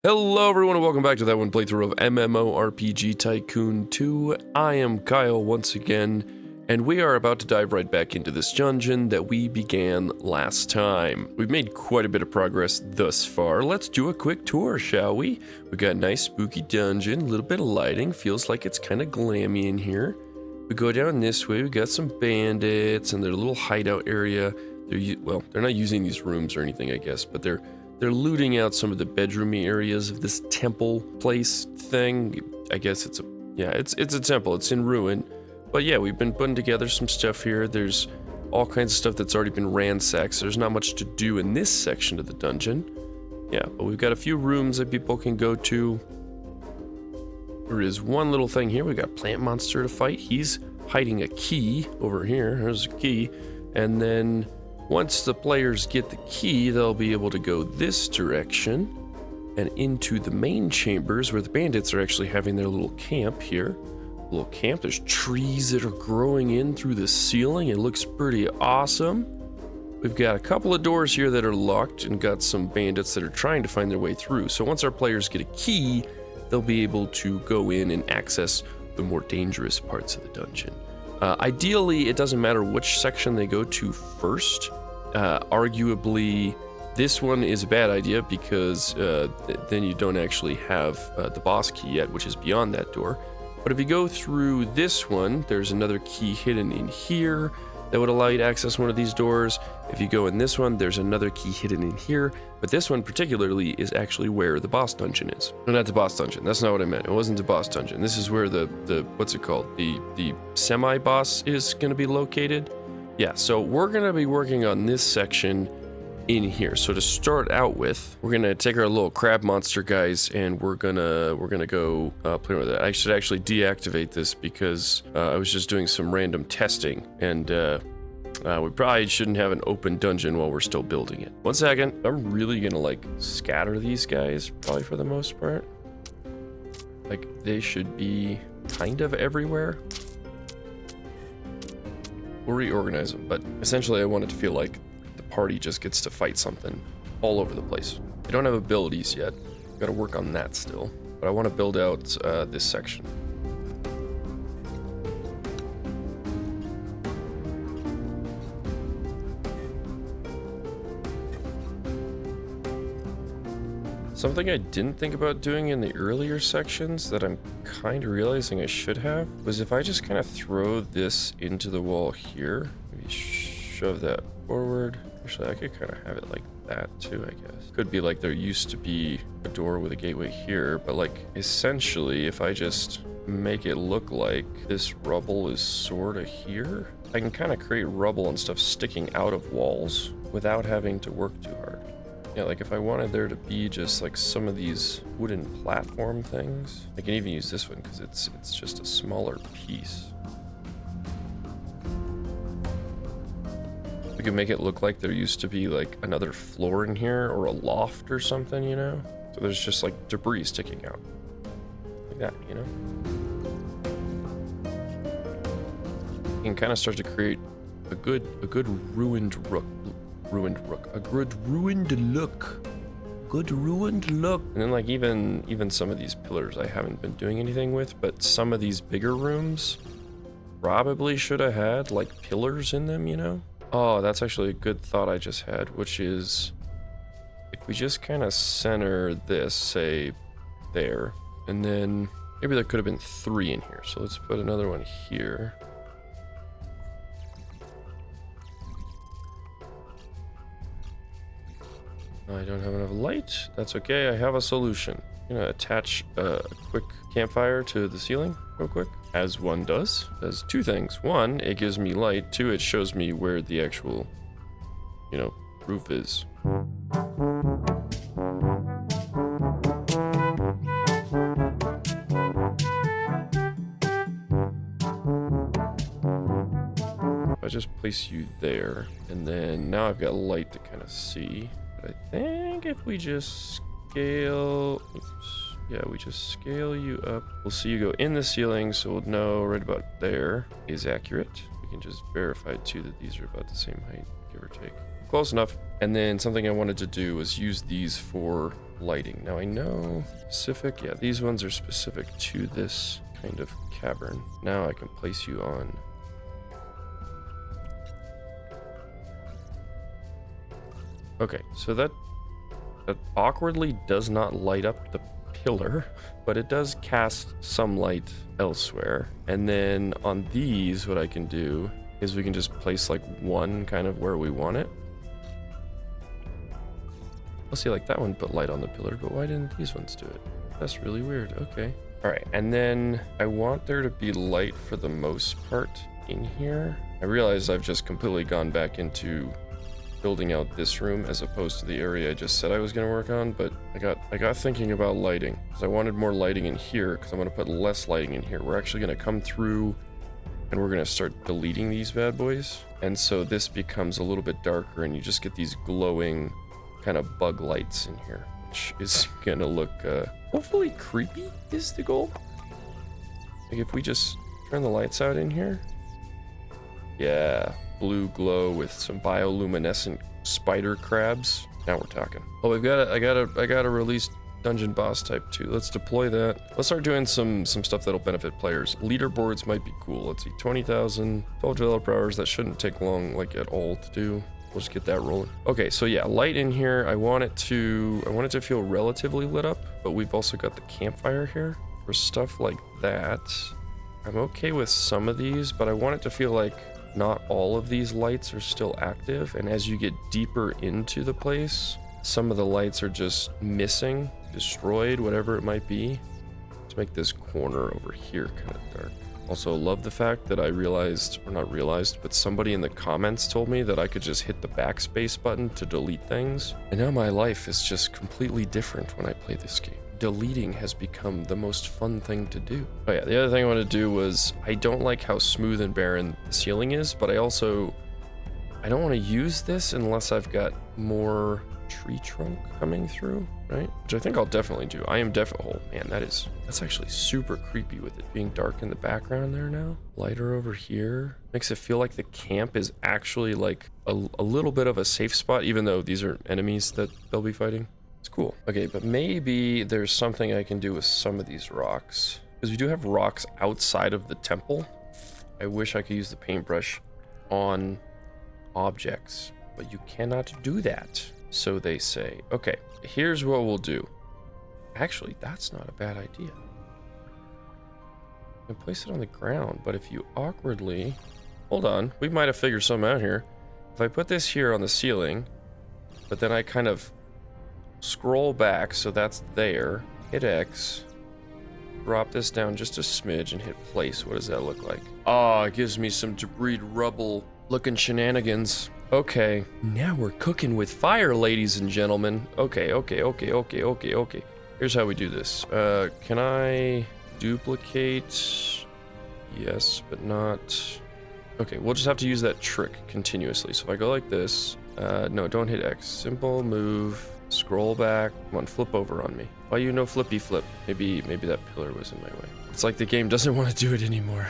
Hello everyone and welcome back to that one playthrough of MMORPG Tycoon 2. I am Kyle once again, and we are about to dive right back into this dungeon that we began last time. We've made quite a bit of progress thus far. Let's do a quick tour, shall we? We got a nice spooky dungeon, a little bit of lighting, feels like it's kind of glammy in here. We go down this way, we got some bandits and their little hideout area. They're not using these rooms or anything, I guess, but they're looting out some of the bedroomy areas of this temple place thing. I guess it's a temple. It's in ruin. But yeah, we've been putting together some stuff here. There's all kinds of stuff that's already been ransacked, so there's not much to do in this section of the dungeon. Yeah, but we've got a few rooms that people can go to. There is one little thing here. We got a plant monster to fight. He's hiding a key over here. There's a key. And then once the players get the key, they'll be able to go this direction and into the main chambers where the bandits are actually having their little camp here. Little camp, there's trees that are growing in through the ceiling. It looks pretty awesome. We've got a couple of doors here that are locked and got some bandits that are trying to find their way through. So once our players get a key, they'll be able to go in and access the more dangerous parts of the dungeon. Ideally, it doesn't matter which section they go to first. Arguably, this one is a bad idea because then you don't actually have the boss key yet, which is beyond that door. But if you go through this one, there's another key hidden in here that would allow you to access one of these doors. If you go in this one, there's another key hidden in here. But this one particularly is actually where the boss dungeon is. No, not the boss dungeon. That's not what I meant. It wasn't the boss dungeon. This is where the what's it called? The semi-boss is going to be located. Yeah, so we're going to be working on this section in here. So to start out with, we're going to take our little crab monster guys and we're going to go play with it. I should actually deactivate this because I was just doing some random testing and we probably shouldn't have an open dungeon while we're still building it. One second. I'm really going to like scatter these guys probably for the most part. Like they should be kind of everywhere. We'll reorganize them, but essentially I want it to feel like the party just gets to fight something all over the place. I don't have abilities yet. Got to work on that still, but I want to build out this section. Something I didn't think about doing in the earlier sections that I'm kind of realizing I should have was if I just kind of throw this into the wall here, maybe shove that forward. Actually, I could kind of have it like that too, I guess. Could be like there used to be a door with a gateway here, but like essentially if I just make it look like this rubble is sort of here, I can kind of create rubble and stuff sticking out of walls without having to work too hard. Yeah, like if I wanted there to be just like some of these wooden platform things, I can even use this one because it's just a smaller piece. We could make it look like there used to be like another floor in here or a loft or something, you know? So there's just like debris sticking out. Like that, you know? You can kind of start to create a good ruined look. A good ruined look. Good ruined look. And then like even some of these pillars I haven't been doing anything with, but some of these bigger rooms probably should have had like pillars in them, you know? Oh, that's actually a good thought I just had, which is if we just kind of center this, say, there, and then maybe there could have been 3 in here. So let's put another one here. I don't have enough light. That's okay. I have a solution. I'm gonna attach a quick campfire to the ceiling real quick, as one does. Does 2 things. 1, it gives me light. 2, it shows me where the actual, roof is. I just place you there, and then now I've got light to kind of see. But I think if we just scale, we just scale you up. We'll see you go in the ceiling, so we'll know right about there is accurate. We can just verify too that these are about the same height. give or take. Close enough. And then something I wanted to do was use these for lighting. Now I know specific, yeah, these ones are specific to this kind of cavern. Now I can place you on. Okay, so that awkwardly does not light up the pillar, but it does cast some light elsewhere. And then on these, what I can do is we can just place like one kind of where we want it. Let's see, like that one put light on the pillar, but why didn't these ones do it? That's really weird. Okay. All right, and then I want there to be light for the most part in here. I realize I've just completely gone back into building out this room as opposed to the area I just said I was going to work on, but I got thinking about lighting because I wanted more lighting in here because I'm going to put less lighting in here. We're actually going to come through and we're going to start deleting these bad boys, and so this becomes a little bit darker and you just get these glowing kind of bug lights in here, which is going to look hopefully creepy is the goal. Like if we just turn the lights out in here, yeah, blue glow with some bioluminescent spider crabs. Now we're talking. Oh, I got a release dungeon boss type 2. Let's deploy that. Let's start doing some stuff that'll benefit players. Leaderboards might be cool. Let's see, 20,000, 12 developer hours. That shouldn't take long, like at all to do. We'll just get that rolling. Okay, so yeah, light in here. I want it to feel relatively lit up, but we've also got the campfire here for stuff like that. I'm okay with some of these, but I want it to feel like not all of these lights are still active, and as you get deeper into the place, some of the lights are just missing, destroyed, whatever it might be. Let's make this corner over here kind of dark. Also, love the fact that I realized, or not realized, but somebody in the comments told me that I could just hit the backspace button to delete things, and now my life is just completely different when I play this game. Deleting has become the most fun thing to do. Oh yeah, the other thing I want to do was, I don't like how smooth and barren the ceiling is, but I don't want to use this unless I've got more tree trunk coming through, right? Which I think I'll definitely do. I am definitely, oh man, that's actually super creepy with it being dark in the background there now. Lighter over here. Makes it feel like the camp is actually like a little bit of a safe spot, even though these are enemies that they'll be fighting. It's cool. Okay, but maybe there's something I can do with some of these rocks. Because we do have rocks outside of the temple. I wish I could use the paintbrush on objects, but you cannot do that, so they say. Okay, here's what we'll do. Actually, that's not a bad idea. You can place it on the ground, but if you awkwardly... Hold on, we might have figured something out here. If I put this here on the ceiling, but then I kind of scroll back, so that's there, hit X, drop this down just a smidge and hit place. What does that look like? Oh, it gives me some debris rubble looking shenanigans. Okay, now we're cooking with fire, ladies and gentlemen. Okay. Here's how we do this. Can I duplicate? Yes, but not. Okay, we'll just have to use that trick continuously. So if I go like this, no, don't hit X. Simple move. Scroll back. Come on, flip over on me. Why you no flippy flip? Maybe that pillar was in my way. It's like the game doesn't want to do it anymore.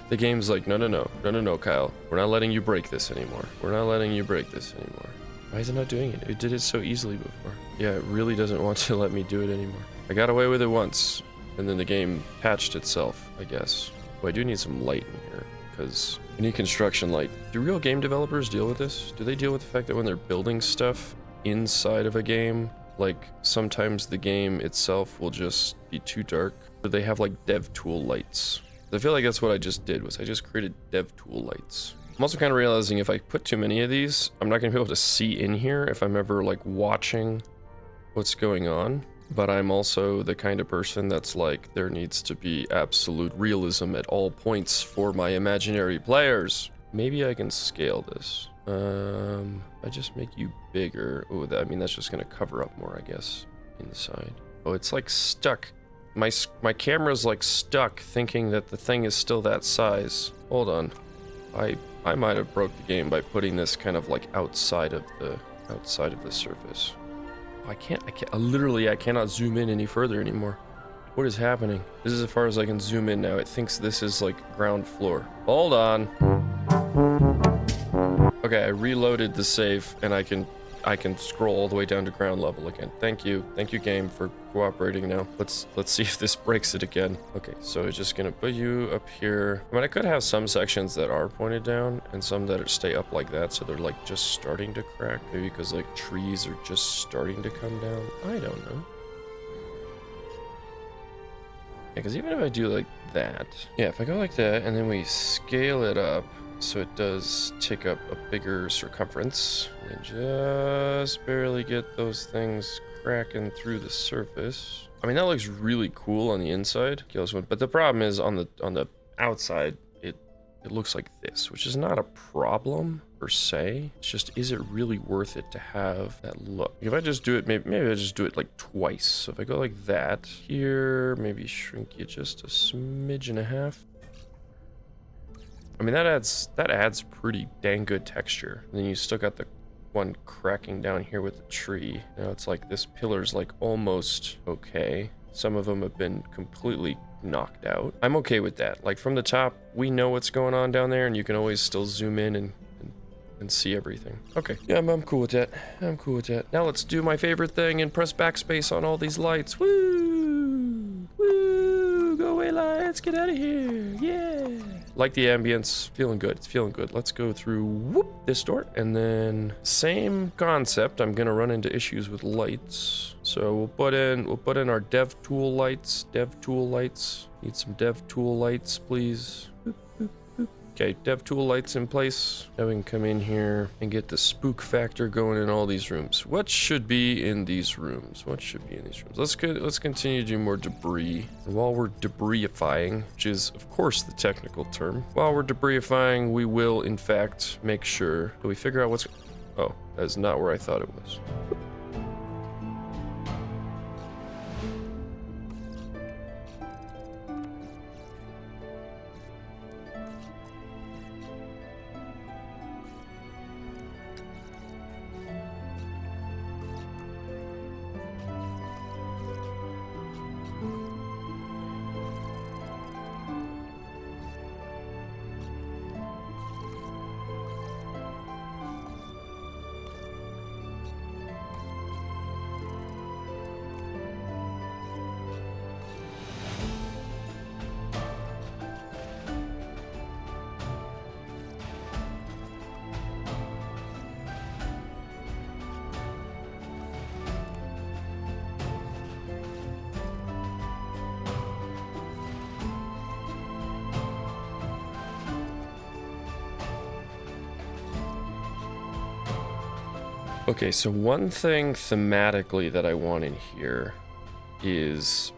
The game's like, no, Kyle. We're not letting you break this anymore. We're not letting you break this anymore. Why is it not doing it? It did it so easily before. Yeah, it really doesn't want to let me do it anymore. I got away with it once, and then the game patched itself, I guess. Well, I do need some light in here, because I need construction light. Do real game developers deal with this? Do they deal with the fact that when they're building stuff inside of a game, like sometimes the game itself will just be too dark? Or they have like dev tool lights? I feel like that's what I just did, was I just created dev tool lights. I'm also kind of realizing if I put too many of these, I'm not going to be able to see in here if I'm ever like watching what's going on. But I'm also the kind of person that's like, there needs to be absolute realism at all points for my imaginary players. Maybe I can scale this. I just make you bigger. Oh, I mean, that's just going to cover up more, I guess, inside. Oh, it's like stuck. My camera's like stuck thinking that the thing is still that size. Hold on. I might have broke the game by putting this kind of like outside of the surface. I cannot zoom in any further anymore. What is happening? This is as far as I can zoom in now. It thinks this is like ground floor. Hold on. Okay, I reloaded the save, and I can scroll all the way down to ground level again. Thank you, game, for cooperating now. Let's see if this breaks it again. Okay, so it's just gonna put you up here. I mean, I could have some sections that are pointed down and some that stay up like that, so they're like just starting to crack. Maybe because like trees are just starting to come down. I don't know. Yeah, because even if I do like that, yeah, if I go like that and then we scale it up, so it does take up a bigger circumference and just barely get those things cracking through the surface. I mean, that looks really cool on the inside, but the problem is on the outside, it looks like this, which is not a problem per se. It's just, is it really worth it to have that look? If I just do it, maybe I just do it like twice. So if I go like that here, maybe shrink it just a smidge and a half. I mean, that adds pretty dang good texture. And then you still got the one cracking down here with the tree. Now it's like this pillar's like almost okay. Some of them have been completely knocked out. I'm okay with that. Like from the top, we know what's going on down there, and you can always still zoom in and see everything. Okay, yeah, I'm cool with that. I'm cool with that. Now let's do my favorite thing and press backspace on all these lights. Woo! Woo! Go away, lights! Get out of here! Yeah! Like the ambience, feeling good. It's feeling good. Let's go through whoop this door, and then same concept. I'm gonna run into issues with lights, so we'll put in our dev tool lights. Need some dev tool lights, please. Okay, dev tool lights in place. Now we can come in here and get the spook factor going in all these rooms. What should be in these rooms? Let's continue to do more debris. And while we're debrisifying, which is of course the technical term, while we're debrisifying, we will in fact make sure that we figure out what's... Oh, that's not where I thought it was. Okay, so one thing thematically that I want in here is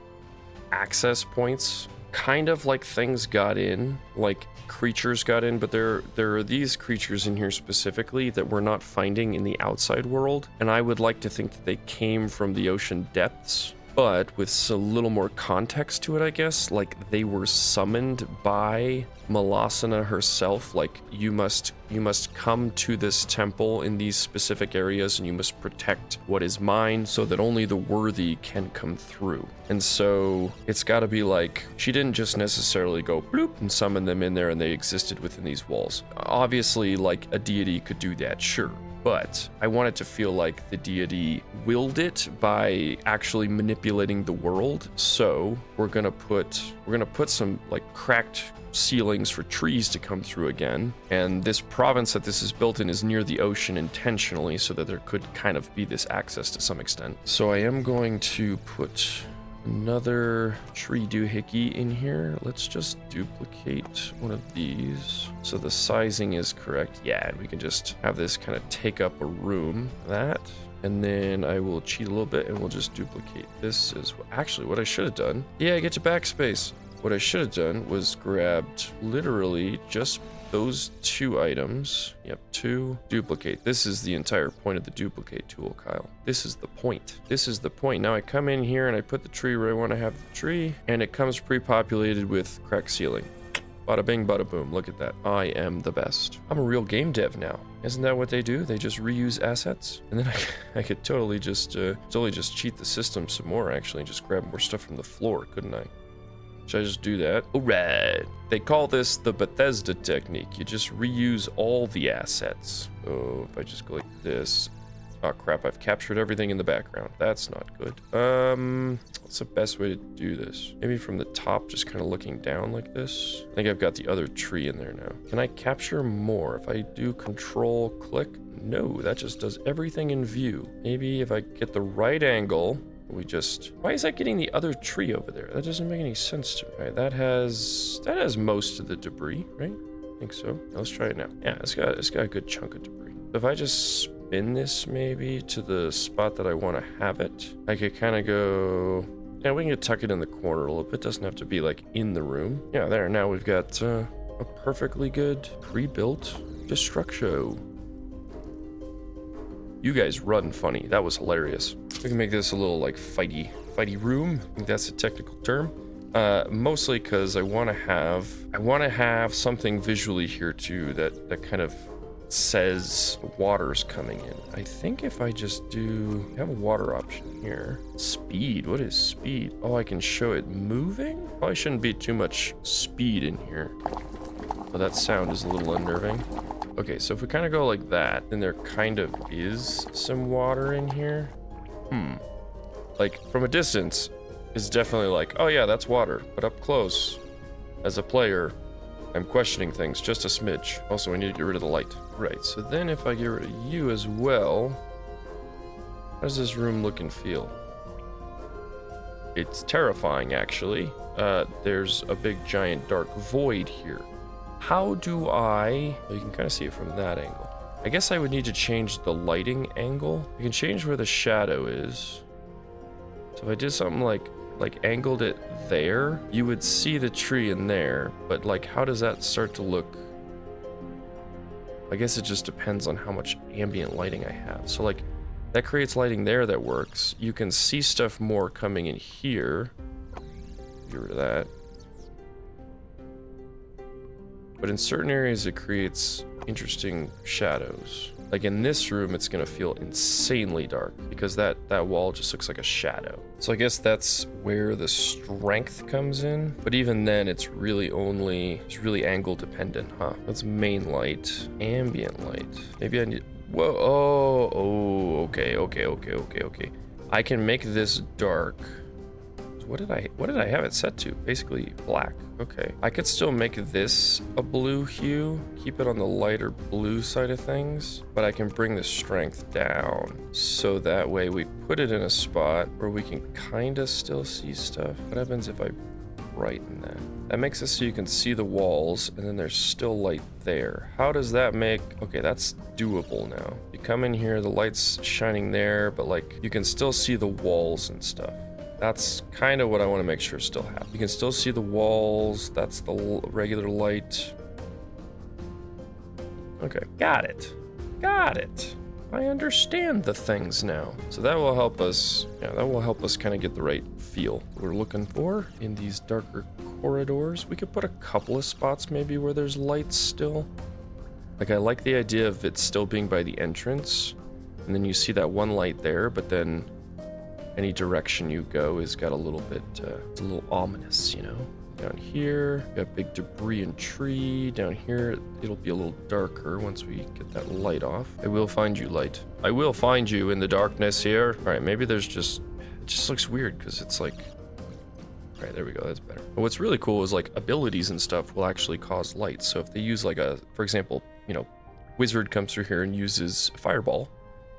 access points. Kind of like things got in, like creatures got in, but there are these creatures in here specifically that we're not finding in the outside world, and I would like to think that they came from the ocean depths, but with a little more context to it, I guess. Like they were summoned by Melasana herself. Like you must come to this temple in these specific areas, and you must protect what is mine so that only the worthy can come through. And so it's got to be like, she didn't just necessarily go bloop and summon them in there and they existed within these walls. Obviously, like a deity could do that, sure. But I want it to feel like the deity willed it by actually manipulating the world. So we're gonna put some like cracked ceilings for trees to come through again. And this province that this is built in is near the ocean intentionally so that there could kind of be this access to some extent. So I am going to put another tree doohickey in here. Let's just duplicate one of these so the sizing is correct. Yeah, and we can just have this kind of take up a room. That, and then I will cheat a little bit and we'll just duplicate this as well. Actually, what I should have done, yeah, get to backspace. What I should have done was grabbed literally just those two items. Yep, two. Duplicate. This is the entire point of the duplicate tool, Kyle. This is the point. This is the point. Now I come in here and I put the tree where I want to have the tree, and it comes pre-populated with cracked ceiling. Bada bing, bada boom. Look at that. I am the best. I'm a real game dev now. Isn't that what they do? They just reuse assets? And then I could totally just cheat the system some more, actually, and just grab more stuff from the floor, couldn't I? Should I just do that? All right. They call this the Bethesda technique. You just reuse all the assets. So if I just go like this. Oh crap, I've captured everything in the background. That's not good. What's the best way to do this? Maybe from the top, just kind of looking down like this. I think I've got the other tree in there now. Can I capture more? If I do control click? No, that just does everything in view. Maybe if I get the right angle, we just... Why is that getting the other tree over there? That doesn't make any sense to me. All right, that has most of the debris, right? I think so. Let's try it now. Yeah, it's got a good chunk of debris. So if I just spin this maybe to the spot that I want to have it, I could kind of go... Yeah, we can tuck it in the corner a little bit. It doesn't have to be like in the room. Yeah, there. Now we've got a perfectly good pre-built destruction. You guys run funny. That was hilarious. We can make this a little like fighty room. I think that's a technical term. Mostly because I want to have something visually here too that kind of says water's coming in. I think if I just have a water option here. Speed, what is speed? Oh, I can show it moving? Probably shouldn't be too much speed in here. Oh, that sound is a little unnerving. Okay, so if we kind of go like that, then there kind of is some water in here. Like from a distance, it's definitely like, oh yeah, that's water. But up close, as a player, I'm questioning things just a smidge. Also, I need to get rid of the light. Right, so then if I get rid of you as well, how does this room look and feel? It's terrifying, actually. There's a big, giant, dark void here. How do I... Well, you can kind of see it from that angle. I guess I would need to change the lighting angle. You can change where the shadow is. So if I did something like angled it there, you would see the tree in there, but like how does that start to look? I guess it just depends on how much ambient lighting I have. So like that creates lighting there that works. You can see stuff more coming in here. Get rid of that. But in certain areas it creates interesting shadows. Like in this room, it's gonna feel insanely dark because that wall just looks like a shadow. So I guess that's where the strength comes in. But even then, it's really angle dependent, huh? That's main light, ambient light. Maybe I need, whoa, okay. I can make this dark. What did I have it set to? Basically black. Okay. I could still make this a blue hue, keep it on the lighter blue side of things, but I can bring the strength down. So that way we put it in a spot where we can kind of still see stuff. What happens if I brighten that? That makes it so you can see the walls and then there's still light there. How does that make... Okay, that's doable now. You come in here, the light's shining there, but like you can still see the walls and stuff. That's kind of what I want to make sure still happens. You can still see the walls. That's the regular light. Okay, got it. I understand the things now. So that will help us, kind of get the right feel we're looking for in these darker corridors. We could put a couple of spots maybe where there's lights still. Like I like the idea of it still being by the entrance. And then you see that one light there, but then any direction you go has got a little bit, it's a little ominous, you know? Down here, got big debris and tree. Down here, it'll be a little darker once we get that light off. I will find you, light. I will find you in the darkness here. All right, maybe there's just, it just looks weird because it's like, all right, there we go, that's better. But what's really cool is like abilities and stuff will actually cause light. So if they use like for example, you know, wizard comes through here and uses fireball,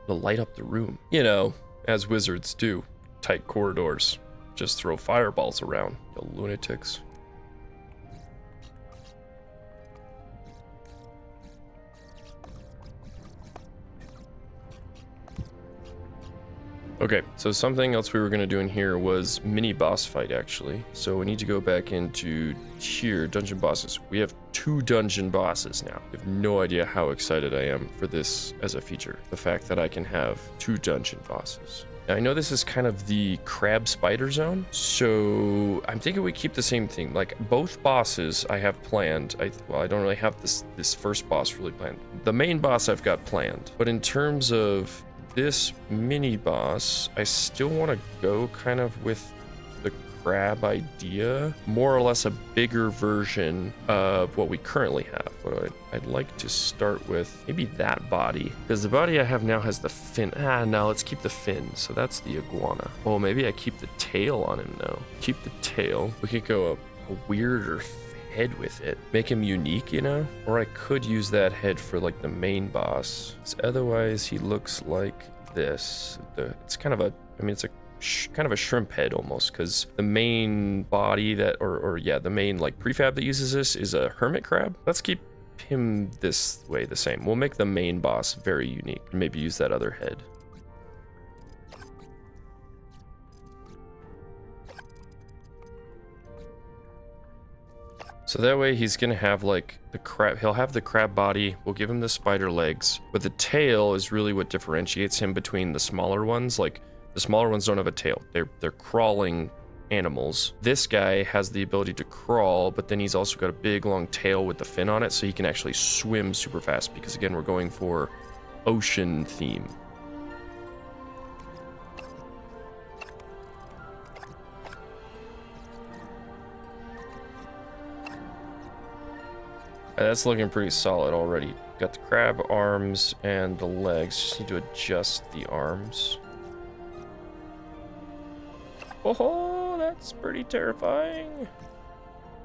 it'll light up the room. You know, as wizards do, tight corridors, just throw fireballs around, you lunatics. Okay, so something else we were going to do in here was mini boss fight, actually. So we need to go back into here, dungeon bosses. We have 2 dungeon bosses now. I have no idea how excited I am for this as a feature. The fact that I can have 2 dungeon bosses. Now, I know this is kind of the crab spider zone, so I'm thinking we keep the same thing. Like both bosses I have planned. Well, I don't really have this first boss really planned. The main boss I've got planned, but in terms of this mini boss, I still want to go kind of with the crab idea, more or less a bigger version of what we currently have. But I'd like to start with maybe that body, because the body I have now has the fin. No, let's keep the fin. So that's the iguana. Oh, maybe I keep the tail on him now. Keep the tail. We could go a weirder head with it, make him unique, you know? Or I could use that head for like the main boss. Otherwise, he looks like this. It's kind of a, I mean, it's a kind of a shrimp head almost, because the main body that, or yeah, the main like prefab that uses this is a hermit crab. Let's keep him this way the same. We'll make the main boss very unique. Maybe use that other head. So that way he's gonna have like the crab, he'll have the crab body, we'll give him the spider legs, but the tail is really what differentiates him between the smaller ones. Like the smaller ones don't have a tail, they're crawling animals. This guy has the ability to crawl, but then he's also got a big long tail with the fin on it, so he can actually swim super fast, because again, we're going for ocean theme. That's looking pretty solid already. Got the crab arms and the legs. Just need to adjust the arms. Oh, that's pretty terrifying.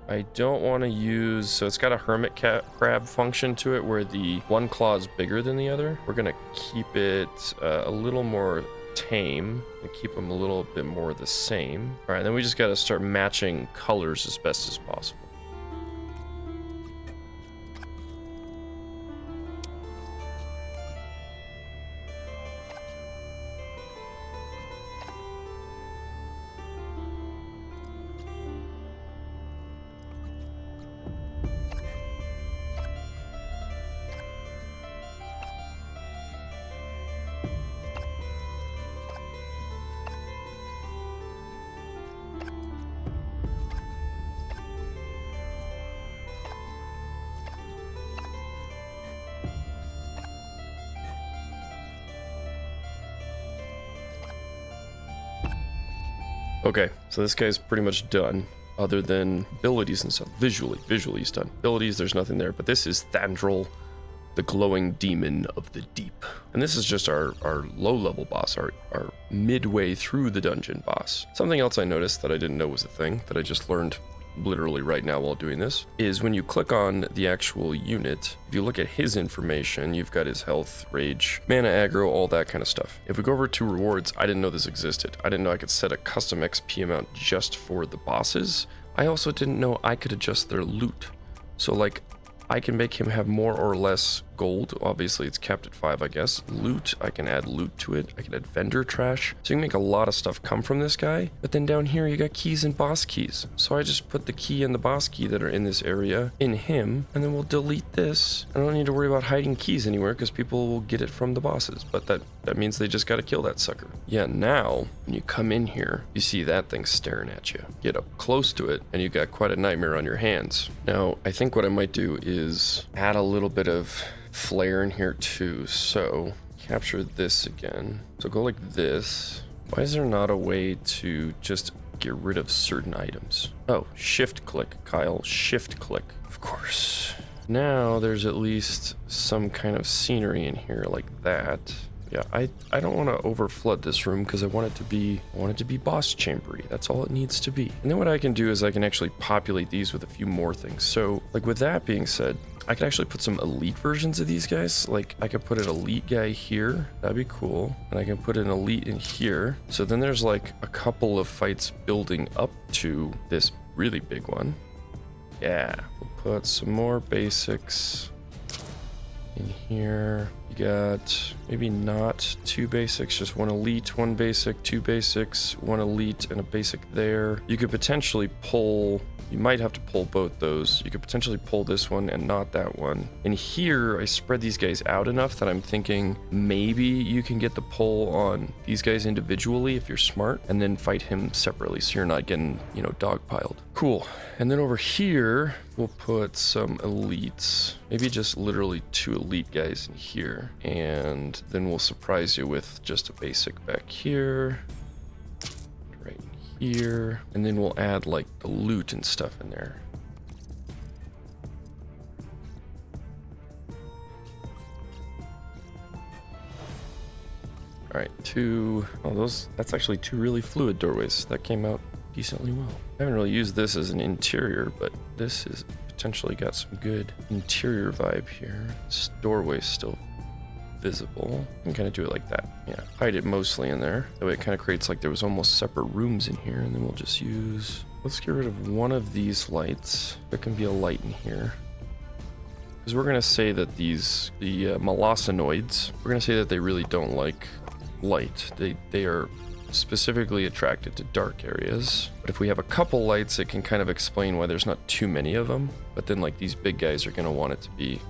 I don't want to use, so it's got a hermit crab function to it where the one claw is bigger than the other. We're gonna keep it a little more tame and keep them a little bit more the same. All right, then we just got to start matching colors as best as possible. Okay, so this guy's pretty much done, other than abilities and stuff. Visually he's done. Abilities, there's nothing there, but this is Thandrel, the glowing demon of the deep. And this is just our low-level boss, our midway through the dungeon boss. Something else I noticed that I didn't know was a thing, that I just learned literally right now while doing this, is when you click on the actual unit, if you look at his information, you've got his health, rage, mana aggro, all that kind of stuff. If we go over to rewards, I didn't know this existed. I didn't know I could set a custom XP amount just for the bosses. I also didn't know I could adjust their loot. So like, I can make him have more or less gold. Obviously it's capped at 5, I guess. Loot, I can add loot to it. I can add vendor trash. So you can make a lot of stuff come from this guy. But then down here you got keys and boss keys. So I just put the key and the boss key that are in this area in him, and then we'll delete this. I don't need to worry about hiding keys anywhere because people will get it from the bosses. But that means they just gotta kill that sucker. Yeah, now when you come in here, you see that thing staring at you. Get up close to it and you got quite a nightmare on your hands. Now, I think what I might do is add a little bit of flare in here too. So capture this again. So go like this. Why is there not a way to just get rid of certain items? Oh, shift click, Kyle, shift click. Of course. Now there's at least some kind of scenery in here like that. Yeah, I don't want to overflood this room because I want it to be boss chambery. That's all it needs to be. And then what I can do is I can actually populate these with a few more things. So like with that being said, I could actually put some elite versions of these guys. Like I could put an elite guy here. That'd be cool. And I can put an elite in here. So then there's like a couple of fights building up to this really big one. Yeah, we'll put some more basics in here. You got maybe not 2 basics, just 1 elite, 1 basic, 2 basics, 1 elite, and a basic there. You could potentially pull, you might have to pull both those. You could potentially pull this one and not that one. And here I spread these guys out enough that I'm thinking maybe you can get the pull on these guys individually if you're smart, and then fight him separately so you're not getting, you know, dogpiled. Cool. And then over here, we'll put some elites, maybe just literally 2 elite guys in here. And then we'll surprise you with just a basic back here, right here, and then we'll add like the loot and stuff in there. All right, that's actually two really fluid doorways. That came out decently well. I haven't really used this as an interior, but this is potentially got some good interior vibe here. This doorway's still visible. I can kind of do it like that. Yeah, hide it mostly in there. That way it kind of creates like there was almost separate rooms in here, and then we'll just use, let's get rid of one of these lights. There can be a light in here. Because we're gonna say that the Molossinoids, we're gonna say that they really don't like light. They are specifically attracted to dark areas. But if we have a couple lights, it can kind of explain why there's not too many of them. But then like these big guys are gonna want it to be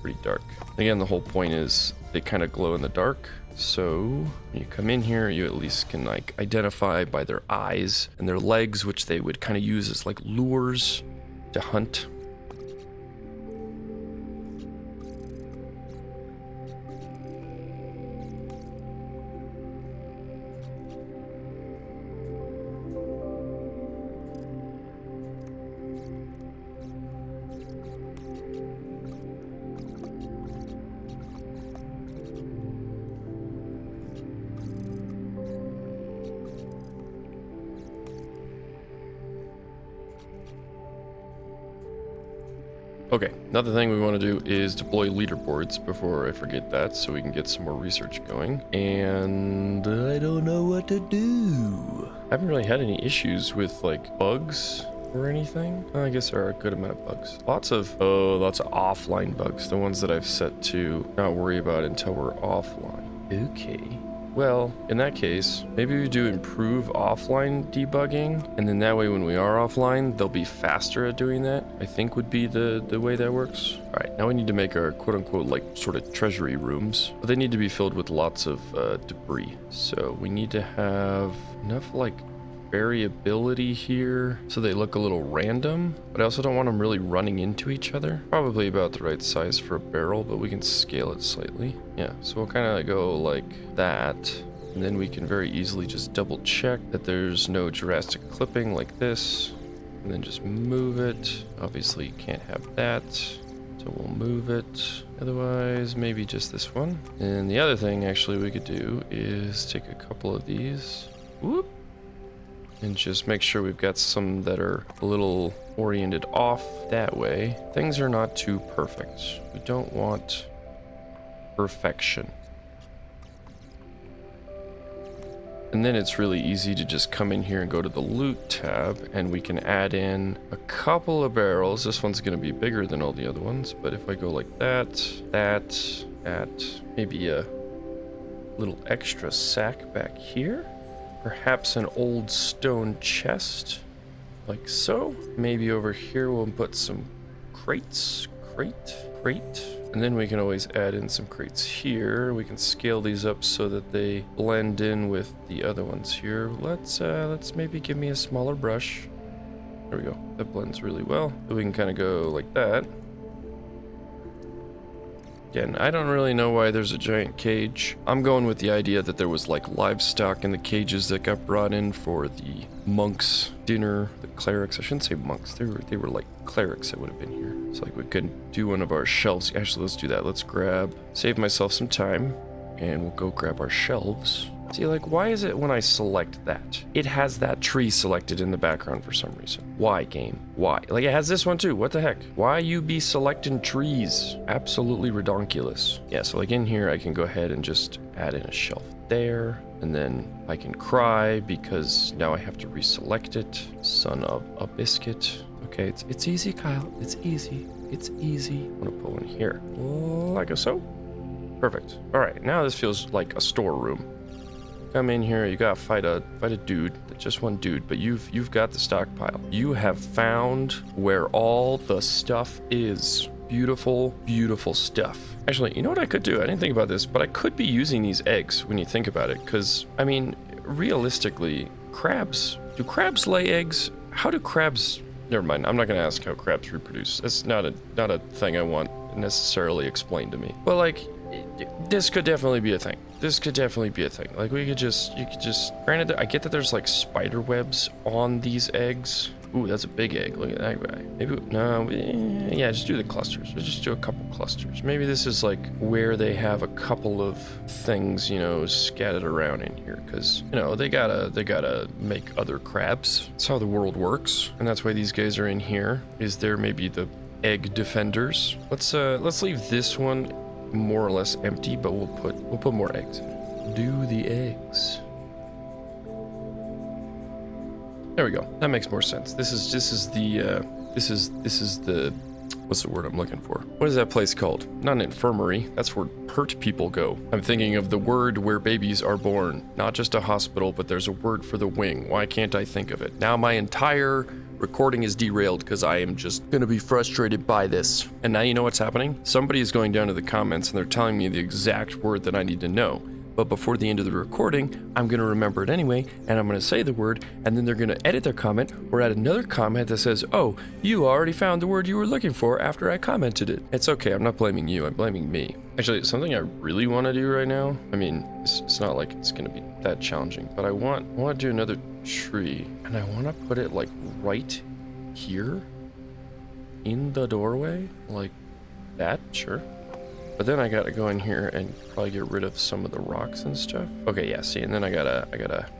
pretty dark. Again, the whole point is they kind of glow in the dark. So when you come in here, you at least can like identify by their eyes and their legs, which they would kind of use as like lures to hunt. Okay, another thing we want to do is deploy leaderboards before I forget that, so we can get some more research going. And I don't know what to do. I haven't really had any issues with like bugs or anything. I guess there are a good amount of bugs. Lots of offline bugs, the ones that I've set to not worry about until we're offline. Okay. Well, in that case, maybe we do improve offline debugging, and then that way when we are offline, they'll be faster at doing that, I think would be the way that works. All right, now we need to make our quote-unquote like sort of treasury rooms, but they need to be filled with lots of debris. So we need to have enough like variability here so they look a little random, but I also don't want them really running into each other. Probably about the right size for a barrel, but we can scale it slightly. Yeah, so we'll kind of go like that, and then we can very easily just double check that there's no drastic clipping like this, and then just move it. Obviously you can't have that, so we'll move it. Otherwise, maybe just this one. And the other thing actually we could do is take a couple of these, whoop, and just make sure we've got some that are a little oriented off that way. Things are not too perfect. We don't want perfection. And then it's really easy to just come in here and go to the loot tab, and we can add in a couple of barrels. This one's going to be bigger than all the other ones, but if I go like that, maybe a little extra sack back here. Perhaps an old stone chest, like so. Maybe over here we'll put some crates, crate. And then we can always add in some crates here. We can scale these up so that they blend in with the other ones here. Let's maybe give me a smaller brush. There we go, that blends really well. So we can kind of go like that. Again, I don't really know why there's a giant cage. I'm going with the idea that there was like livestock in the cages that got brought in for the monks' dinner, the clerics. I shouldn't say monks, they were like clerics that would have been here. It's like we could do one of our shelves. Actually, let's do that. Let's save myself some time, and we'll go grab our shelves. See, like, why is it when I select that, it has that tree selected in the background for some reason? Why, game? Why? Like, it has this one too. What the heck? Why you be selecting trees? Absolutely redonkulous. Yeah, so like in here, I can go ahead and just add in a shelf there, and then I can cry because now I have to reselect it. Son of a biscuit. Okay, it's easy, Kyle. It's easy. It's easy. I'm gonna put one here, like so. Perfect. All right, now this feels like a storeroom. Come in here, you gotta fight a dude, just one dude, but you've got the stockpile. You have found where all the stuff is. Beautiful, beautiful stuff. Actually, you know what I could do? I didn't think about this, but I could be using these eggs when you think about it, because, I mean, realistically, do crabs lay eggs? How do crabs, never mind, I'm not gonna ask how crabs reproduce. That's not a thing I want necessarily explained to me. But like, this could definitely be a thing. this could definitely be a thing. Like you could just, granted, I get that there's like spider webs on these eggs. Ooh, that's a big egg. Look at that guy. Maybe, no, yeah, just do the clusters. Let's just do a couple clusters. Maybe this is like where they have a couple of things, you know, scattered around in here. Because, you know, they gotta make other crabs. That's how the world works. And that's why these guys are in here. Is there maybe the egg defenders? Let's leave this one more or less empty, but we'll put more eggs in it. Do the eggs. There we go. That makes more sense. This is the what's the word I'm looking for? What is that place called? Not an infirmary. That's where hurt people go. I'm thinking of the word where babies are born. Not just a hospital, but there's a word for the wing. Why can't I think of it? Now my entire recording is derailed because I am just gonna be frustrated by this. And now you know what's happening? Somebody is going down to the comments and they're telling me the exact word that I need to know. But before the end of the recording, I'm going to remember it anyway, and I'm going to say the word, and then they're going to edit their comment or add another comment that says, oh, you already found the word you were looking for after I commented it. It's okay, I'm not blaming you, I'm blaming me. Actually, something I really want to do right now, I mean, it's not like it's going to be that challenging, but I want to do another tree, and I want to put it like right here in the doorway, like that, sure. But then I gotta go in here and probably get rid of some of the rocks and stuff. Okay, yeah, see, and then I gotta,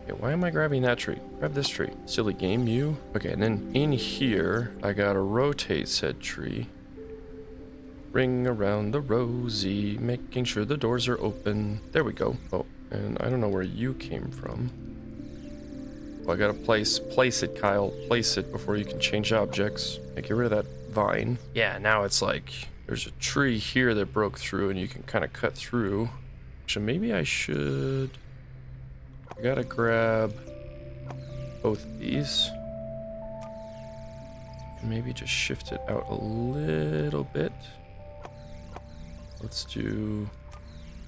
yeah, why am I grabbing that tree? Grab this tree. Silly game, you. Okay, and then in here, I gotta rotate said tree. Ring around the rosy, making sure the doors are open. There we go. Oh, and I don't know where you came from. Well, I gotta place it, Kyle. Place it before you can change objects. Okay, get rid of that vine. Yeah, now it's like, there's a tree here that broke through and you can kind of cut through. So maybe I gotta grab both of these. Maybe just shift it out a little bit. Let's do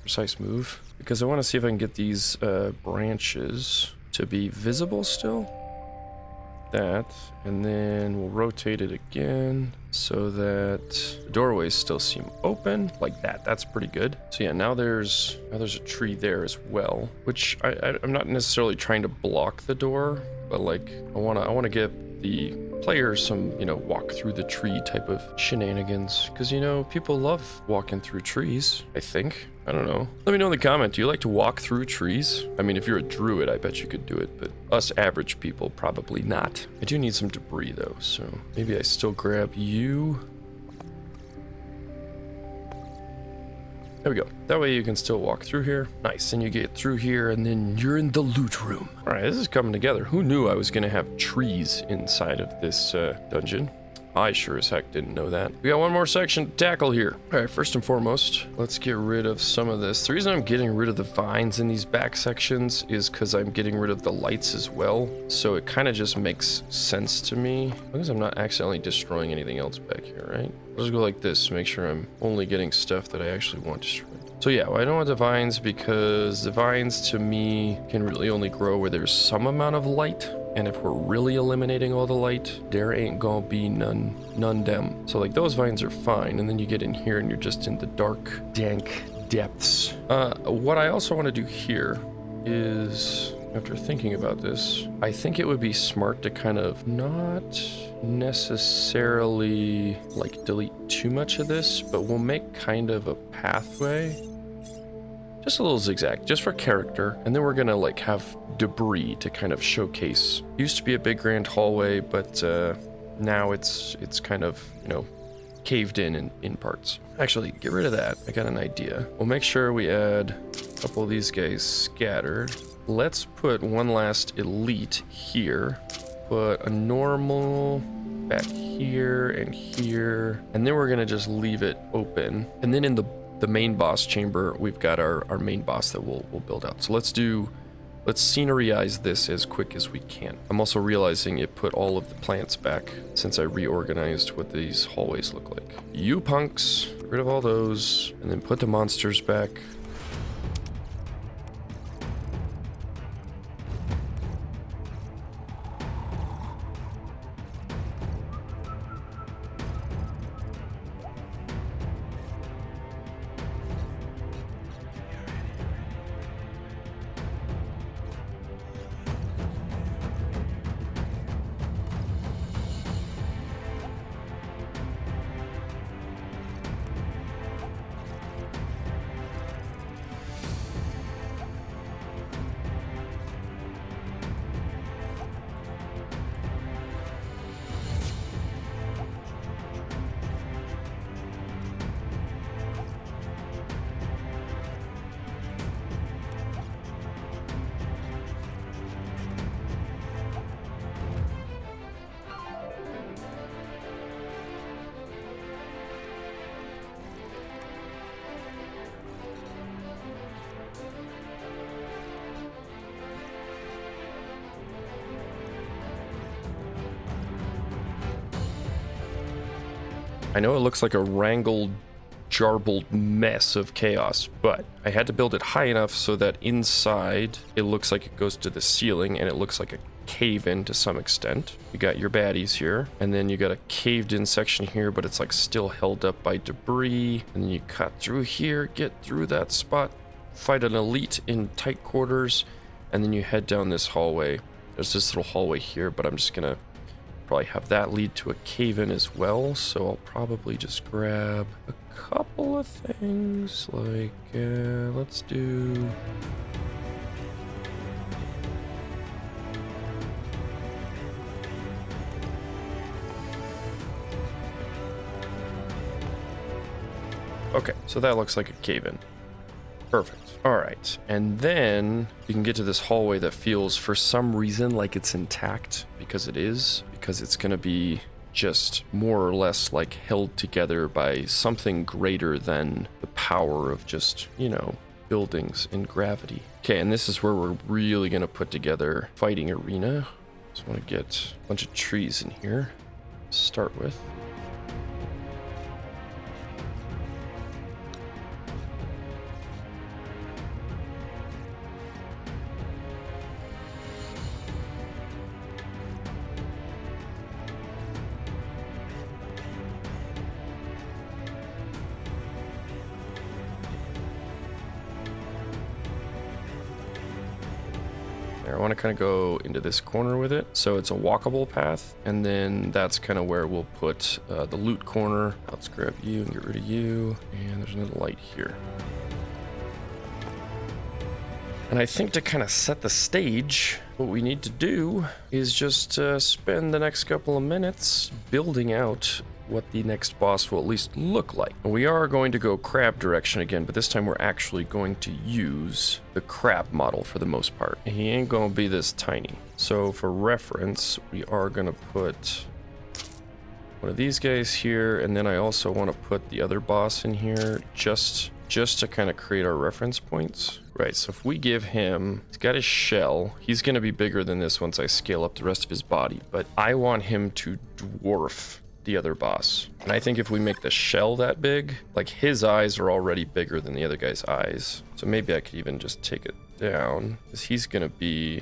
precise move. Because I want to see if I can get these branches to be visible still. That, and then we'll rotate it again so that the doorways still seem open like that. That's pretty good. So yeah, now there's a tree there as well, which I'm not necessarily trying to block the door, but like I want to give the player some, you know, walk through the tree type of shenanigans, because, you know, people love walking through trees, I think. I don't know. Let me know in the comment, do you like to walk through trees? I mean, if you're a druid, I bet you could do it, but us average people, probably not. I do need some debris though, so maybe I still grab you. There we go. That way you can still walk through here. Nice, and you get through here, and then you're in the loot room. All right, this is coming together. Who knew I was gonna have trees inside of this dungeon? I sure as heck didn't know that. We got one more section to tackle here. All right, first and foremost, let's get rid of some of this. The reason I'm getting rid of the vines in these back sections is because I'm getting rid of the lights as well. So it kind of just makes sense to me. As long as I'm not accidentally destroying anything else back here, right? I'll just go like this to make sure I'm only getting stuff that I actually want destroyed. So yeah, well, I don't want the vines because the vines to me can really only grow where there's some amount of light. And if we're really eliminating all the light, there ain't gonna be none dem. So like those vines are fine, and then you get in here and you're just in the dark, dank depths. What I also want to do here is, after thinking about this, I think it would be smart to kind of not necessarily like delete too much of this, but we'll make kind of a pathway. Just a little zigzag, just for character, and then we're gonna like have debris to kind of showcase. Used to be a big grand hallway, but now it's kind of, you know, caved in parts. Actually, get rid of that. I got an idea. We'll make sure we add a couple of these guys scattered. Let's put one last elite here. Put a normal back here, and then we're gonna just leave it open. And then in the main boss chamber, we've got our main boss that we'll build out. So let's scenaryize this as quick as we can. I'm also realizing it put all of the plants back since I reorganized what these hallways look like. You punks, get rid of all those, and then put the monsters back. I know it looks like a wrangled, jarbled mess of chaos, but I had to build it high enough so that inside it looks like it goes to the ceiling and it looks like a cave-in to some extent. You got your baddies here, and then you got a caved-in section here, but it's like still held up by debris, and then you cut through here, get through that spot, fight an elite in tight quarters, and then you head down this hallway. There's this little hallway here, but I'm just gonna probably have that lead to a cave-in as well, so I'll probably just grab a couple of things, like, let's do... Okay, so that looks like a cave-in. Perfect. All right, and then you can get to this hallway that feels, for some reason, like it's intact, because it is, because it's gonna be just more or less like held together by something greater than the power of just, you know, buildings and gravity. Okay, and this is where we're really gonna put together fighting arena. Just wanna get a bunch of trees in here to start with. I want to kind of go into this corner with it, so it's a walkable path, and then that's kind of where we'll put the loot corner. Let's grab you and get rid of you, and there's another light here. And I think to kind of set the stage, what we need to do is just spend the next couple of minutes building out what the next boss will at least look like. And we are going to go crab direction again, but this time we're actually going to use the crab model for the most part. He ain't gonna be this tiny. So for reference, we are gonna put one of these guys here, and then I also want to put the other boss in here just to kind of create our reference points. Right, so if we give him, he's got his shell, he's gonna be bigger than this once I scale up the rest of his body, but I want him to dwarf the other boss. And I think if we make the shell that big, like his eyes are already bigger than the other guy's eyes. So maybe I could even just take it down, because he's gonna be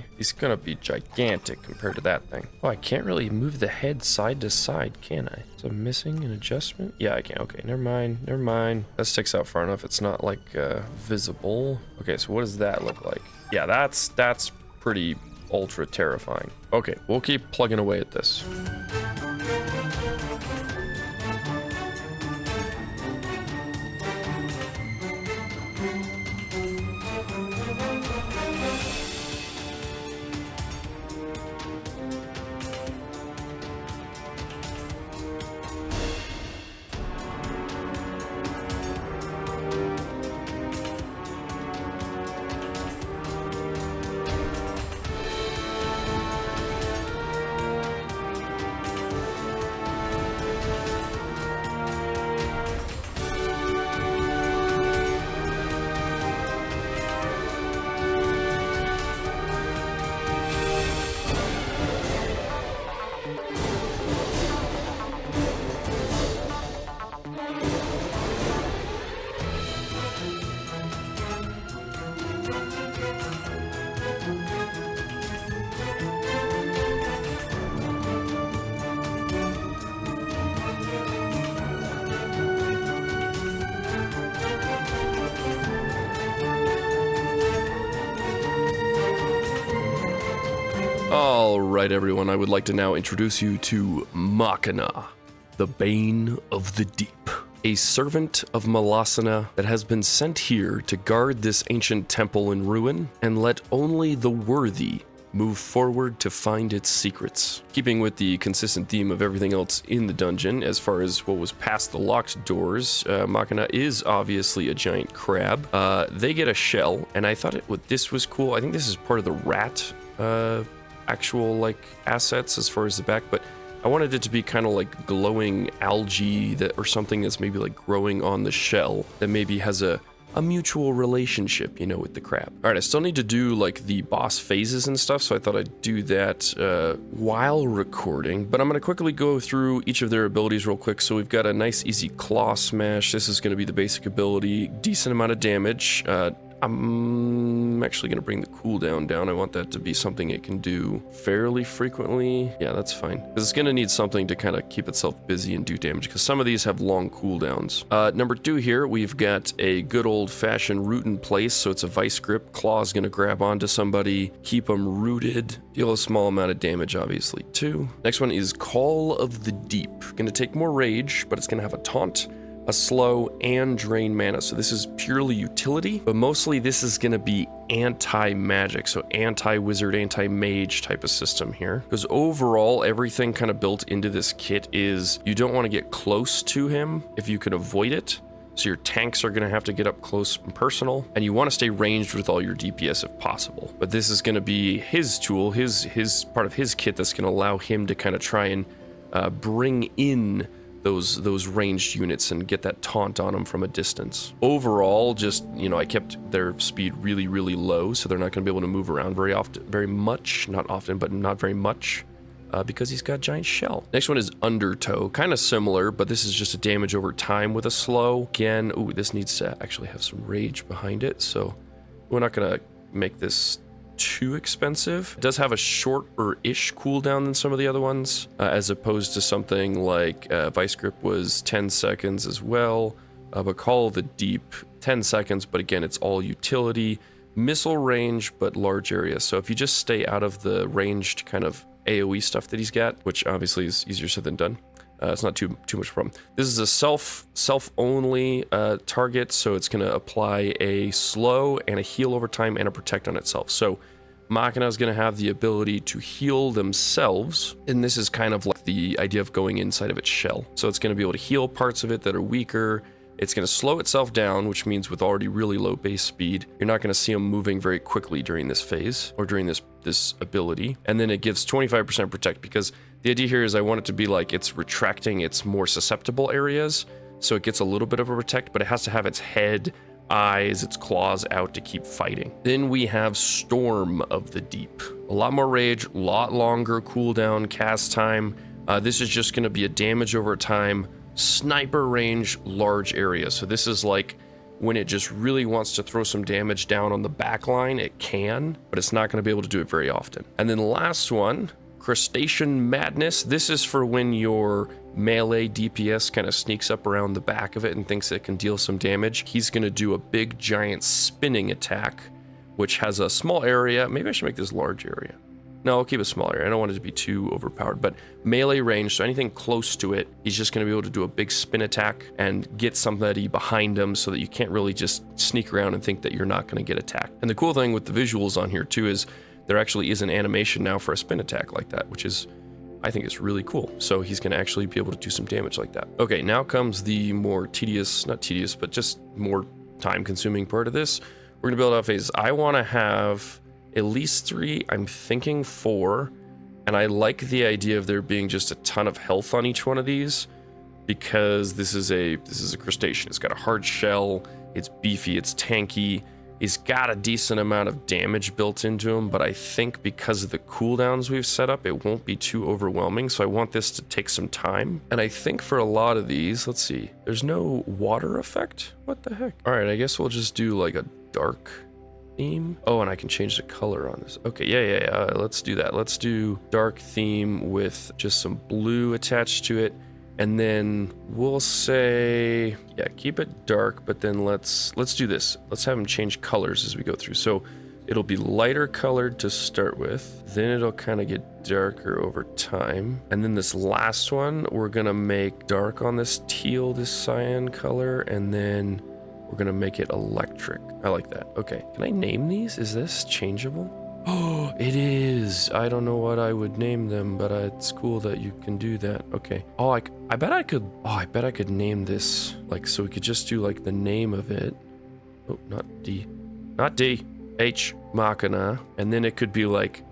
gigantic compared to that thing. Oh, I can't really move the head side to side, can I? So I'm missing an adjustment? Yeah, I can. Okay, never mind. That sticks out far enough. It's not like visible. Okay, so what does that look like? Yeah, that's pretty ultra terrifying. Okay, we'll keep plugging away at this. Alright everyone, I would like to now introduce you to Machina, the Bane of the Deep. A servant of Malasana that has been sent here to guard this ancient temple in ruin and let only the worthy move forward to find its secrets. Keeping with the consistent theme of everything else in the dungeon, as far as what was past the locked doors, Machina is obviously a giant crab. They get a shell, and I thought this was cool. I think this is part of the rat actual like assets as far as the back, but I wanted it to be kind of like glowing algae or something that's maybe like growing on the shell that maybe has a a mutual relationship, you know, with the crab. All right, I still need to do like the boss phases and stuff, so I thought I'd do that while recording, but I'm gonna quickly go through each of their abilities real quick. So we've got a nice easy claw smash. This is gonna be the basic ability, decent amount of damage. I'm actually gonna bring the cooldown down. I want that to be something it can do fairly frequently. Yeah, that's fine, because it's gonna need something to kind of keep itself busy and do damage, because some of these have long cooldowns. Number 2 here, we've got a good old-fashioned root in place, so it's a vice grip. Claw's gonna grab onto somebody, keep them rooted, deal a small amount of damage, obviously, too. Next one is Call of the Deep. Gonna take more rage, but it's gonna have a taunt, a slow, and drain mana. So this is purely utility, but mostly this is going to be anti-magic, so anti-wizard, anti-mage type of system here. Because overall, everything kind of built into this kit is you don't want to get close to him if you can avoid it. So your tanks are going to have to get up close and personal, and you want to stay ranged with all your DPS if possible. But this is going to be his tool, his part of his kit that's going to allow him to kind of try and bring in those ranged units and get that taunt on them from a distance. Overall, just, you know, I kept their speed really, really low, so they're not going to be able to move around very much, not often, but not very much, because he's got giant shell. Next one is Undertow, kind of similar, but this is just a damage over time with a slow. Again, ooh, this needs to actually have some rage behind it, so we're not going to make this too expensive. It does have a shorter-ish cooldown than some of the other ones, as opposed to something like Vice Grip was 10 seconds as well, but Call of the Deep, 10 seconds, but again, it's all utility, missile range, but large area. So if you just stay out of the ranged kind of AoE stuff that he's got, which obviously is easier said than done, it's not too much problem. This is a self-only target, so it's going to apply a slow and a heal over time and a protect on itself. So Machina is going to have the ability to heal themselves, and this is kind of like the idea of going inside of its shell. So it's going to be able to heal parts of it that are weaker. It's going to slow itself down, which means with already really low base speed, you're not going to see them moving very quickly during this phase or during this ability. And then it gives 25% protect, because the idea here is I want it to be like it's retracting its more susceptible areas, so it gets a little bit of a protect, but it has to have its head, eyes, its claws out to keep fighting. Then we have Storm of the Deep. A lot more rage, a lot longer cooldown, cast time. This is just going to be a damage over time, sniper range, large area. So this is like when it just really wants to throw some damage down on the back line, it can, but it's not going to be able to do it very often. And then the last one, Crustacean Madness. This is for when your melee DPS kind of sneaks up around the back of it and thinks it can deal some damage. He's going to do a big giant spinning attack, which has a small area. Maybe I should make this large area. No, I'll keep it small area. I don't want it to be too overpowered, but melee range, so anything close to it, he's just going to be able to do a big spin attack and get somebody behind him so that you can't really just sneak around and think that you're not going to get attacked. And the cool thing with the visuals on here too is there actually is an animation now for a spin attack like that, which is, I think it's really cool. So he's going to actually be able to do some damage like that. Okay, now comes the more tedious, not tedious, but just more time-consuming part of this. We're going to build out phases. I want to have at least 3, I'm thinking 4, and I like the idea of there being just a ton of health on each one of these, because this is a crustacean. It's got a hard shell, it's beefy, it's tanky, he's got a decent amount of damage built into him, but I think because of the cooldowns we've set up, it won't be too overwhelming, so I want this to take some time. And I think for a lot of these, let's see, there's no water effect? What the heck? All right, I guess we'll just do like a dark theme. Oh, and I can change the color on this. Okay, yeah. Let's do that. Let's do dark theme with just some blue attached to it. And then we'll say, yeah, keep it dark, but then let's do this. Let's have them change colors as we go through. So it'll be lighter colored to start with. Then it'll kind of get darker over time. And then this last one, we're gonna make dark on this teal, this cyan color, and then we're gonna make it electric. I like that. Okay, can I name these? Is this changeable? Oh, it is. I don't know what I would name them, but it's cool that you can do that. Okay. Oh, I bet I could name this, like, so we could just do like the name of it. Oh, not D, H Machina. And then it could be like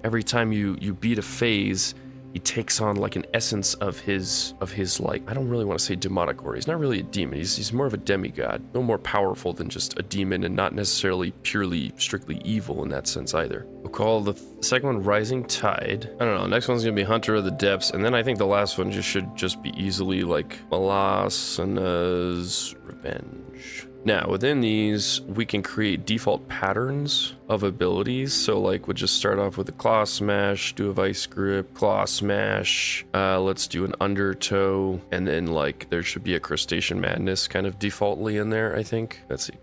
every time you beat a phase, he takes on like an essence of his like, I don't really want to say demonic aura. He's not really a demon. He's more of a demigod, no more powerful than just a demon, and not necessarily purely strictly evil in that sense either. We'll call the second one Rising Tide. I don't know. Next one's gonna be Hunter of the Depths, and then I think the last one should just be easily like Melasana's Revenge. Now, within these, we can create default patterns of abilities. So, like, we'll just start off with a Claw Smash, do a Vice Grip, Claw Smash, let's do an Undertow, and then, like, there should be a Crustacean Madness kind of defaultly in there, I think. Let's see.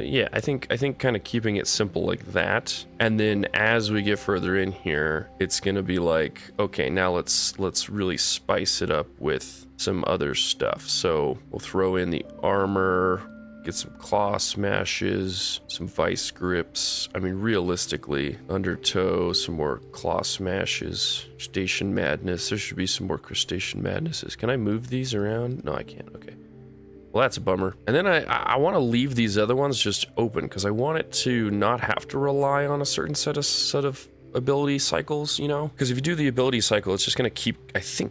Yeah, I think kind of keeping it simple like that. And then as we get further in here, it's gonna be like, okay, now let's really spice it up with some other stuff. So, we'll throw in the armor, get some claw smashes, some vice grips. I mean, realistically, Undertow, some more claw smashes, Crustacean Madness. There should be some more Crustacean Madnesses. Can I move these around? No, I can't. Okay. Well, that's a bummer. And then I want to leave these other ones just open because I want it to not have to rely on a certain set of ability cycles, you know? Because if you do the ability cycle, it's just going to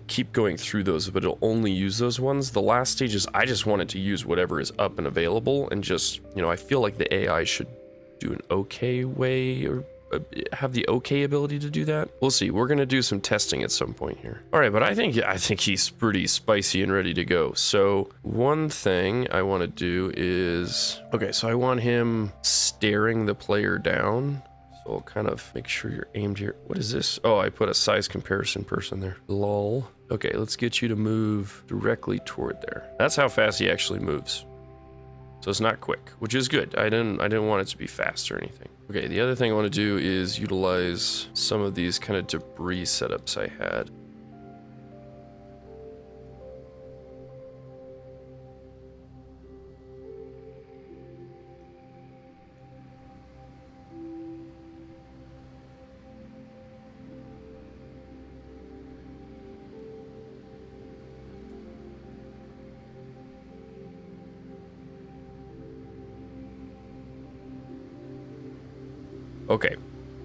keep going through those, but it'll only use those ones. The last stages, I just want it to use whatever is up and available, and just, you know, I feel like the AI should do an okay way, or have the okay ability to do that. We'll see. We're going to do some testing at some point here. All right, but I think he's pretty spicy and ready to go. So one thing I want to do is, okay, so I want him staring the player down. So I'll kind of make sure you're aimed here. What is this? Oh, I put a size comparison person there. Lol. Okay, let's get you to move directly toward there. That's how fast he actually moves. So it's not quick, which is good. I didn't want it to be fast or anything. Okay, the other thing I want to do is utilize some of these kind of debris setups I had. Okay,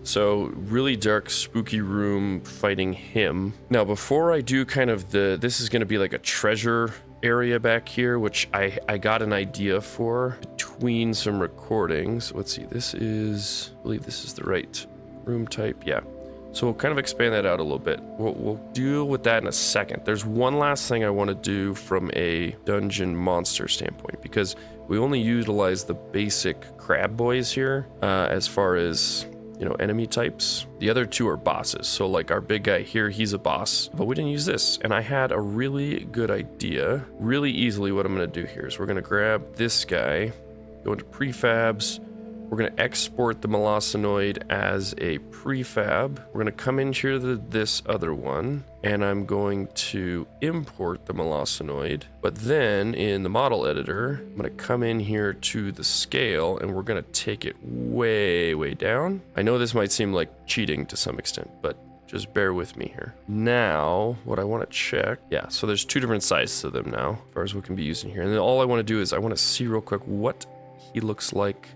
so really dark, spooky room fighting him. Now, before I do kind of this is going to be like a treasure area back here, which I got an idea for between some recordings. Let's see, I believe this is the right room type. Yeah. So we'll kind of expand that out a little bit. We'll deal with that in a second. There's one last thing I want to do from a dungeon monster standpoint, because we only utilize the basic crab boys here as far as, you know, enemy types. The other two are bosses. So like our big guy here, he's a boss, but we didn't use this. And I had a really good idea. Really easily what I'm going to do here is we're going to grab this guy, go into prefabs. We're going to export the Melasanoid as a prefab. We're going to come in here to this other one, and I'm going to import the Melasanoid. But then in the model editor, I'm going to come in here to the scale, and we're going to take it way, way down. I know this might seem like cheating to some extent, but just bear with me here. Now, what I want to check, yeah, so there's two different sizes of them now, as far as what can be used in here. And then all I want to do is I want to see real quick what he looks like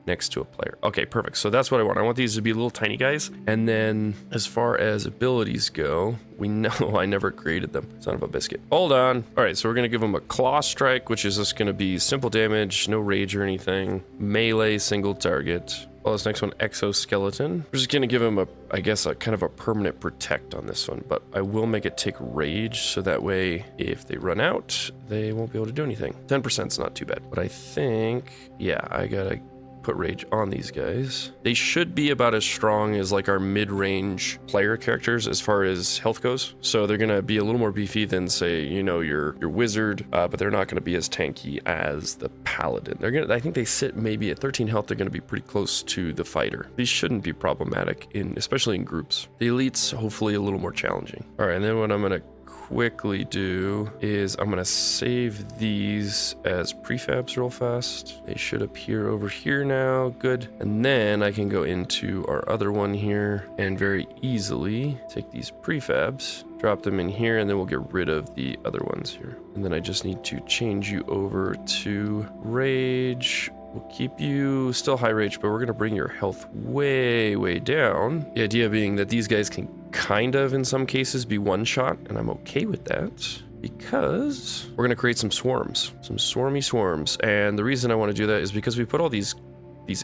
next to a player. Okay, perfect. So that's what I want. I want these to be little tiny guys. And then as far as abilities go, we know I never created them. Son of a biscuit. Hold on. All right, so we're going to give them a claw strike, which is just going to be simple damage, no rage or anything. Melee, single target. Well, this next one, exoskeleton. We're just going to give him I guess a kind of a permanent protect on this one, but I will make it take rage, so that way if they run out, they won't be able to do anything. 10% is not too bad, but I think, yeah, I gotta put rage on these guys. They should be about as strong as like our mid-range player characters as far as health goes. So they're gonna be a little more beefy than, say, you know, your wizard, but they're not gonna be as tanky as the paladin. I think they sit maybe at 13 health. They're gonna be pretty close to the fighter. These shouldn't be problematic especially in groups. The elites, hopefully a little more challenging. All right, and then what I'm gonna quickly do is I'm gonna save these as prefabs real fast. They should appear over here now. Good. And then I can go into our other one here and very easily take these prefabs, drop them in here, and then we'll get rid of the other ones here. And then I just need to change you over to rage. We'll keep you still high rage, but we're gonna bring your health way, way down. The idea being that these guys can kind of, in some cases, be one shot, and I'm okay with that because we're gonna create some swarms, some swarmy swarms. And the reason I want to do that is because we put all these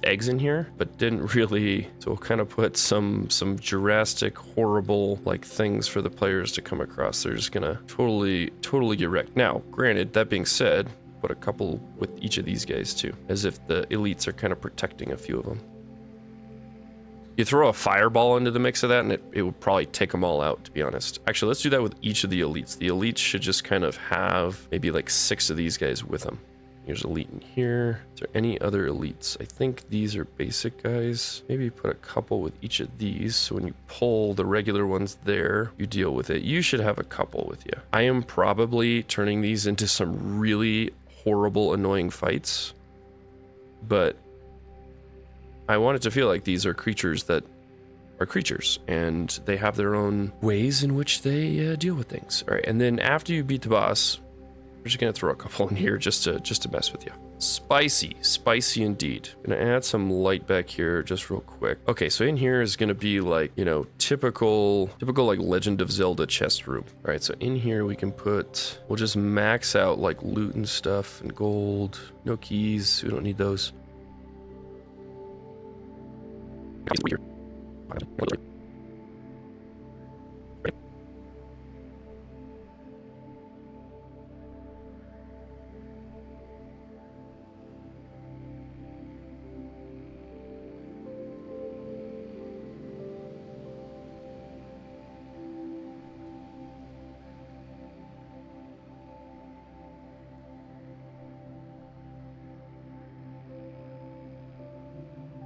eggs in here, but didn't really, so we'll kind of put some Jurassic horrible like things for the players to come across. They're just gonna totally get wrecked. Now, granted, that being said, put a couple with each of these guys too, as if the elites are kind of protecting a few of them. You throw a fireball into the mix of that and it would probably take them all out, to be honest. Actually, let's do that with each of the elites. The elites should just kind of have maybe like 6 of these guys with them. Here's elite in here. Is there any other elites? I think these are basic guys. Maybe put a couple with each of these, so when you pull the regular ones there, you deal with it. You should have a couple with you. I am probably turning these into some really horrible, annoying fights, but I want it to feel like these are creatures that are creatures, and they have their own ways in which they deal with things. All right, and then after you beat the boss, we're just gonna throw a couple in here just to mess with you. Spicy indeed. Gonna add some light back here just real quick. Okay, so in here is gonna be like, you know, typical like Legend of Zelda chest room. All right, so in here we can put, we'll just max out like loot and stuff and gold. No keys, we don't need those.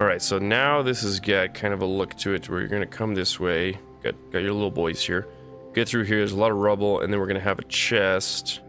All right, so now this has got kind of a look to it where you're gonna come this way. Got your little boys here. Get through here, there's a lot of rubble, and then we're gonna have a chest.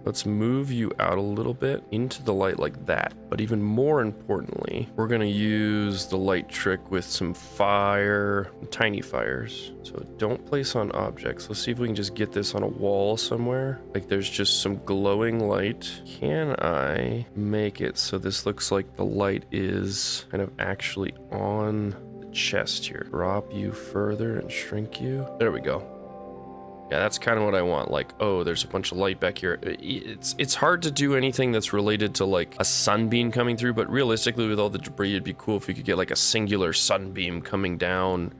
Let's move you out a little bit into the light like that. But even more importantly, we're gonna use the light trick with some fire, tiny fires. So don't place on objects. Let's see if we can just get this on a wall somewhere. Like there's just some glowing light. Can I make it so this looks like the light is kind of actually on the chest here? Drop you further and shrink you. There we go. Yeah, that's kind of what I want. Like, oh, there's a bunch of light back here. It's hard to do anything that's related to like a sunbeam coming through, but realistically with all the debris, it'd be cool if we could get like a singular sunbeam coming down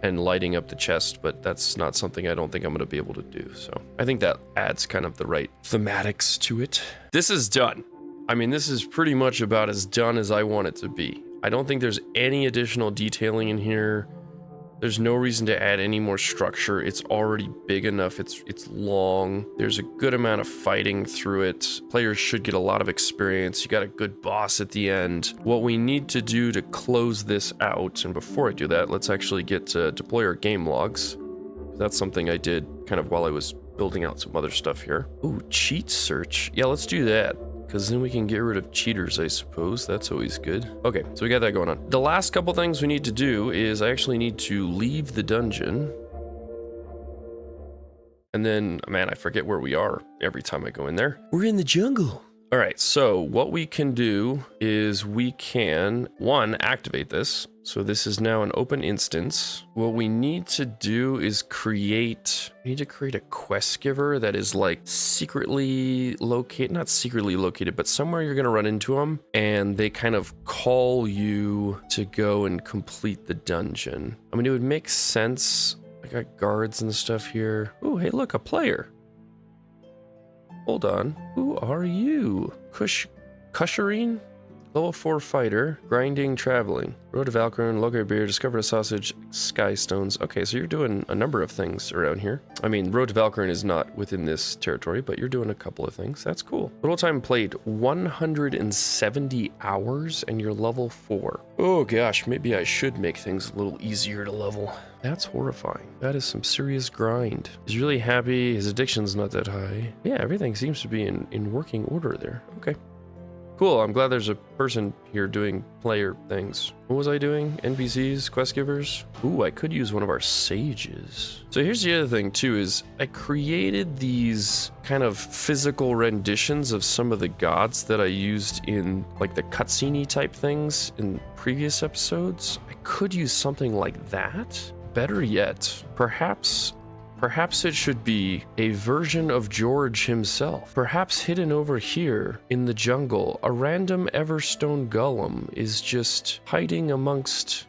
and lighting up the chest, but that's not something I don't think I'm gonna be able to do. So I think that adds kind of the right thematics to it. This is done. I mean, this is pretty much about as done as I want it to be. I don't think there's any additional detailing in here. There's no reason to add any more structure. It's already big enough. It's long. There's a good amount of fighting through it. Players should get a lot of experience. You got a good boss at the end. What we need to do to close this out, and before I do that, let's actually get to deploy our game logs. That's something I did kind of while I was building out some other stuff here. Ooh, cheat search. Yeah, let's do that, because then we can get rid of cheaters, I suppose. That's always good. Okay, so we got that going on. The last couple things we need to do is I actually need to leave the dungeon. And then, man, I forget where we are every time I go in there. We're in the jungle. All right, so what we can do is we can, one, activate this. So this is now an open instance. What we need to do is we need to create a quest giver that is like secretly located, not secretly located, but somewhere you're gonna run into them and they kind of call you to go and complete the dungeon. I mean, it would make sense. I got guards and stuff here. Oh, hey, look, a player. Hold on, who are you? Kusharine? Level 4 fighter, grinding, traveling. Road to Valkyrie, locate beer, discover a sausage, sky stones. Okay, so you're doing a number of things around here. I mean, Road to Valkyrie is not within this territory, but you're doing a couple of things. That's cool. Total time played, 170 hours, and you're level 4. Oh gosh, maybe I should make things a little easier to level. That's horrifying. That is some serious grind. He's really happy. His addiction's not that high. Yeah, everything seems to be in working order there. Okay. Cool, I'm glad there's a person here doing player things. What was I doing? NPCs, quest givers? Ooh, I could use one of our sages. So here's the other thing too, is I created these kind of physical renditions of some of the gods that I used in like the cutscene type things in previous episodes. I could use something like that, better yet, perhaps it should be a version of George himself. Perhaps hidden over here in the jungle, a random Everstone golem is just hiding amongst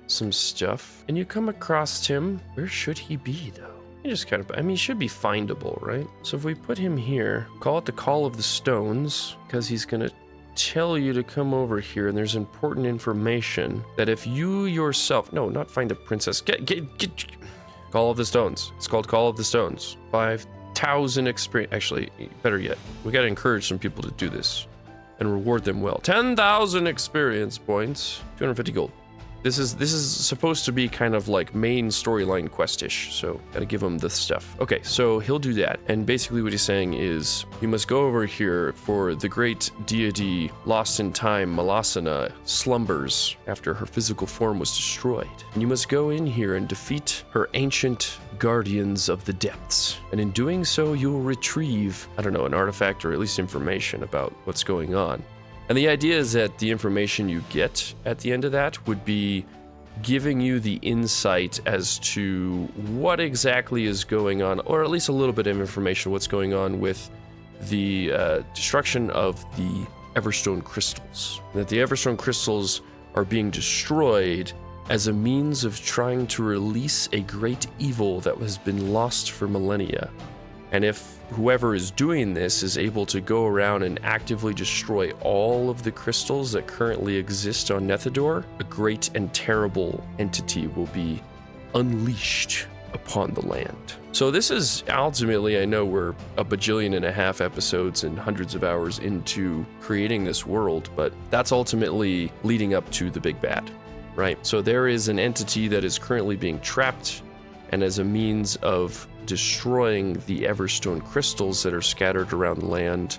some stuff, and you come across him. Where should he be, though? He just kind of, I mean, he should be findable, right? So if we put him here, call it the Call of the Stones, because he's gonna tell you to come over here, and there's important information that if you yourself, no, not find a princess, get Call of the Stones. It's called Call of the Stones. 5,000 experience. Actually, better yet, we gotta encourage some people to do this and reward them well. 10,000 experience points, 250 gold. This is supposed to be kind of like main storyline quest-ish, so gotta give him the stuff. Okay, so he'll do that, and basically what he's saying is you must go over here for the great deity lost in time, Malasana, slumbers after her physical form was destroyed. And you must go in here and defeat her ancient guardians of the depths. And in doing so, you will retrieve, I don't know, an artifact or at least information about what's going on. And the idea is that the information you get at the end of that would be giving you the insight as to what exactly is going on, or at least a little bit of information what's going on with the destruction of the Everstone crystals. And that the Everstone crystals are being destroyed as a means of trying to release a great evil that has been lost for millennia. And if whoever is doing this is able to go around and actively destroy all of the crystals that currently exist on Nethador, a great and terrible entity will be unleashed upon the land. So this is ultimately, I know we're a bajillion and a half episodes and hundreds of hours into creating this world, but that's ultimately leading up to the big bad, right? So there is an entity that is currently being trapped, and as a means of destroying the Everstone crystals that are scattered around the land,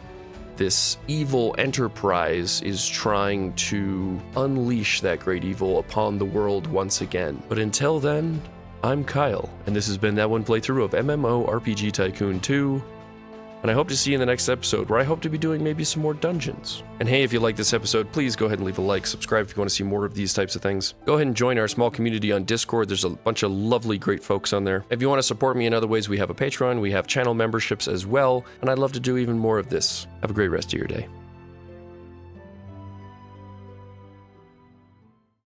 this evil enterprise is trying to unleash that great evil upon the world once again. But until then, I'm Kyle, and this has been that one playthrough of MMORPG Tycoon 2, and I hope to see you in the next episode, where I hope to be doing maybe some more dungeons. And hey, if you like this episode, please go ahead and leave a like, subscribe if you want to see more of these types of things. Go ahead and join our small community on Discord. There's a bunch of lovely, great folks on there. If you want to support me in other ways, we have a Patreon, we have channel memberships as well, and I'd love to do even more of this. Have a great rest of your day.